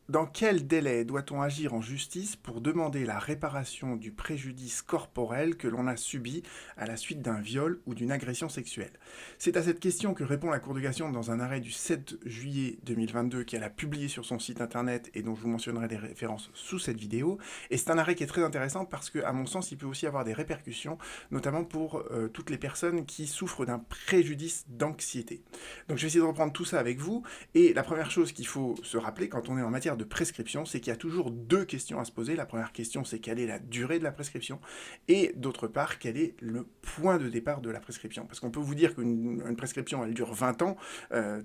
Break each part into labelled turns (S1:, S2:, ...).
S1: Dans quel délai doit-on agir en justice pour demander la réparation du préjudice corporel que l'on a subi à la suite d'un viol ou d'une agression sexuelle? C'est à cette question que répond la Cour de cassation dans un arrêt du 7 juillet 2022 qu'elle a publié sur son site internet et dont je vous mentionnerai des références sous cette vidéo. Et c'est un arrêt qui est très intéressant parce que, à mon sens, il peut aussi avoir des répercussions, notamment pour toutes les personnes qui souffrent d'un préjudice d'anxiété. Donc je vais essayer de reprendre tout ça avec vous. Et la première chose qu'il faut se rappeler quand on est en matière de prescription, c'est qu'il y a toujours deux questions à se poser. La première question, c'est quelle est la durée de la prescription, et d'autre part, quel est le point de départ de la prescription. Parce qu'on peut vous dire qu'une prescription, elle dure 20 ans,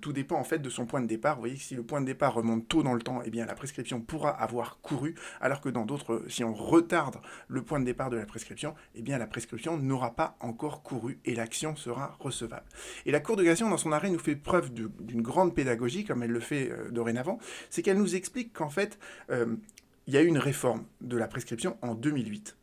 S1: tout dépend en fait de son point de départ. Vous voyez que si le point de départ remonte tôt dans le temps, eh bien la prescription pourra avoir couru, alors que dans d'autres, si on retarde le point de départ de la prescription, eh bien la prescription n'aura pas encore couru et l'action sera recevable. Et la Cour de cassation, dans son arrêt, nous fait preuve d'une grande pédagogie, comme elle le fait dorénavant, c'est qu'elle nous explique qu'en fait, il y a eu une réforme de la prescription en 2008.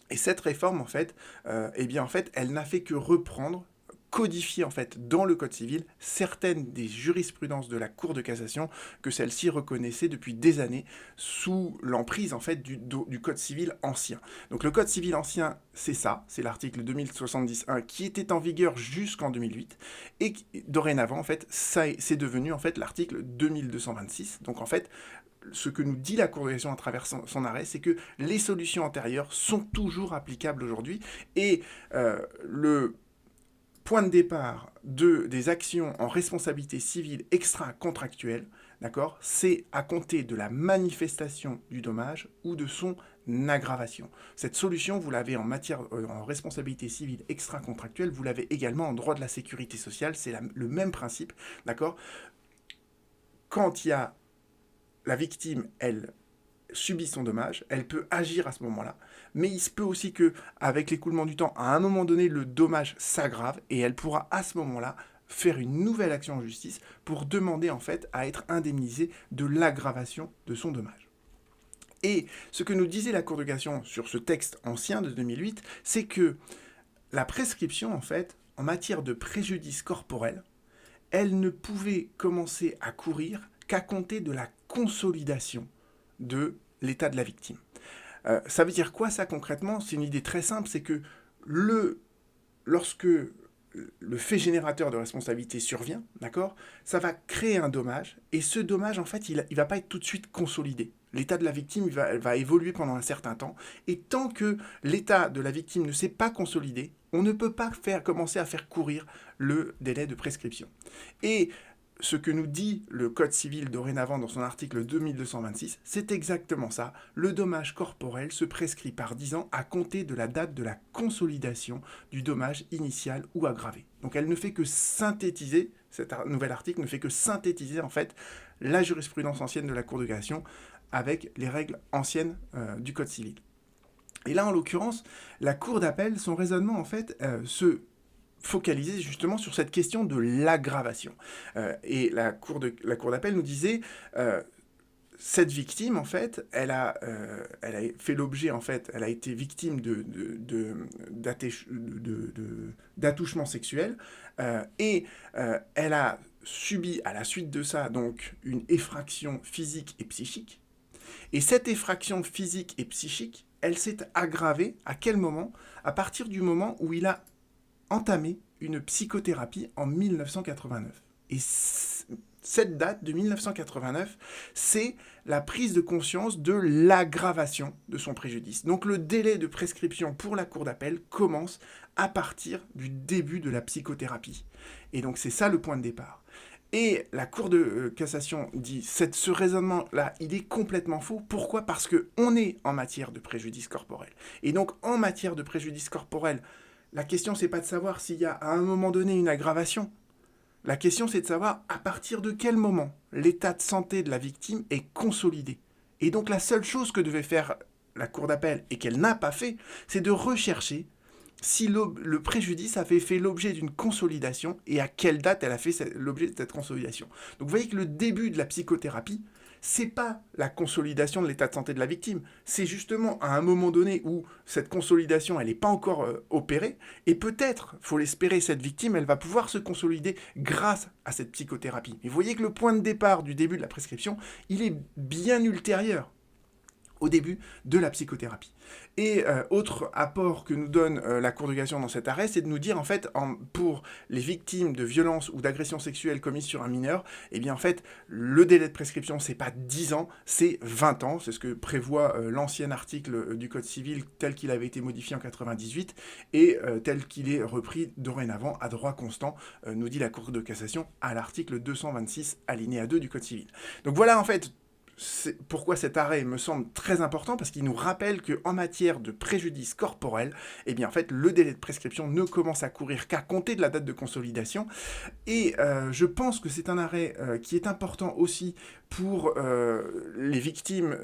S1: Et cette réforme, en fait, elle n'a fait que reprendre, codifier en fait dans le Code civil certaines des jurisprudences de la Cour de cassation que celle-ci reconnaissait depuis des années sous l'emprise en fait du Code civil ancien. Donc le Code civil ancien, c'est ça, c'est l'article 2071 qui était en vigueur jusqu'en 2008 et dorénavant en fait c'est devenu en fait l'article 2226. Donc en fait ce que nous dit la Cour de cassation à travers son arrêt, c'est que les solutions antérieures sont toujours applicables aujourd'hui et le point de départ des actions en responsabilité civile extra-contractuelle, d'accord, c'est à compter de la manifestation du dommage ou de son aggravation. Cette solution, vous l'avez en matière en responsabilité civile extra-contractuelle, vous l'avez également en droit de la sécurité sociale, c'est le même principe, d'accord. Quand il y a la victime, elle subit son dommage, elle peut agir à ce moment-là, mais il se peut aussi que, avec l'écoulement du temps, à un moment donné, le dommage s'aggrave et elle pourra à ce moment-là faire une nouvelle action en justice pour demander en fait à être indemnisée de l'aggravation de son dommage. Et ce que nous disait la Cour de cassation sur ce texte ancien de 2008, c'est que la prescription en fait, en matière de préjudice corporel, elle ne pouvait commencer à courir qu'à compter de la consolidation de l'état de la victime. Ça veut dire quoi ça concrètement? C'est une idée très simple, c'est que lorsque le fait générateur de responsabilité survient, d'accord, ça va créer un dommage, et ce dommage, en fait, il va pas être tout de suite consolidé. L'état de la victime va évoluer pendant un certain temps, et tant que l'état de la victime ne s'est pas consolidé, on ne peut pas commencer à faire courir le délai de prescription. Et ce que nous dit le Code civil dorénavant dans son article 2226, c'est exactement ça. Le dommage corporel se prescrit par 10 ans à compter de la date de la consolidation du dommage initial ou aggravé. Donc elle ne fait que synthétiser, cet nouvel article ne fait que synthétiser en fait la jurisprudence ancienne de la Cour de cassation avec les règles anciennes du Code civil. Et là, en l'occurrence, la Cour d'appel, son raisonnement en fait se focaliser justement sur cette question de l'aggravation. Et la cour d'appel nous disait, cette victime, en fait, elle a fait l'objet, en fait, elle a été victime d'attouchement sexuel, et elle a subi à la suite de ça donc une effraction physique et psychique. Et cette effraction physique et psychique, elle s'est aggravée à quel moment? À partir du moment où il a entamé une psychothérapie en 1989. Et cette date de 1989, c'est la prise de conscience de l'aggravation de son préjudice. Donc le délai de prescription pour la cour d'appel commence à partir du début de la psychothérapie. Et donc c'est ça le point de départ. Et la Cour de cassation dit ce raisonnement-là, il est complètement faux. Pourquoi? Parce qu'on est en matière de préjudice corporel. Et donc en matière de préjudice corporel, la question, c'est pas de savoir s'il y a à un moment donné une aggravation. La question, c'est de savoir à partir de quel moment l'état de santé de la victime est consolidé. Et donc la seule chose que devait faire la Cour d'appel, et qu'elle n'a pas fait, c'est de rechercher si le préjudice avait fait l'objet d'une consolidation et à quelle date elle a fait l'objet de cette consolidation. Donc vous voyez que le début de la psychothérapie, c'est pas la consolidation de l'état de santé de la victime, c'est justement à un moment donné où cette consolidation, elle n'est pas encore opérée, et peut-être, faut l'espérer, cette victime, elle va pouvoir se consolider grâce à cette psychothérapie. Mais vous voyez que le point de départ du début de la prescription, il est bien ultérieur au début de la psychothérapie. Et autre apport que nous donne la Cour de cassation dans cet arrêt, c'est de nous dire, en fait, pour les victimes de violences ou d'agressions sexuelles commises sur un mineur, eh bien, en fait, le délai de prescription, c'est pas 10 ans, c'est 20 ans. C'est ce que prévoit l'ancien article du Code civil tel qu'il avait été modifié en 98 et tel qu'il est repris dorénavant à droit constant, nous dit la Cour de cassation à l'article 226 alinéa 2 du Code civil. Donc voilà, en fait, pourquoi cet arrêt me semble très important, parce qu'il nous rappelle qu'en matière de préjudice corporel, eh bien en fait le délai de prescription ne commence à courir qu'à compter de la date de consolidation, et je pense que c'est un arrêt qui est important aussi pour les victimes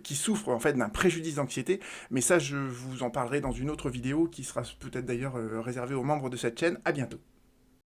S1: qui souffrent en fait d'un préjudice d'anxiété, mais ça je vous en parlerai dans une autre vidéo qui sera peut-être d'ailleurs réservée aux membres de cette chaîne. À bientôt.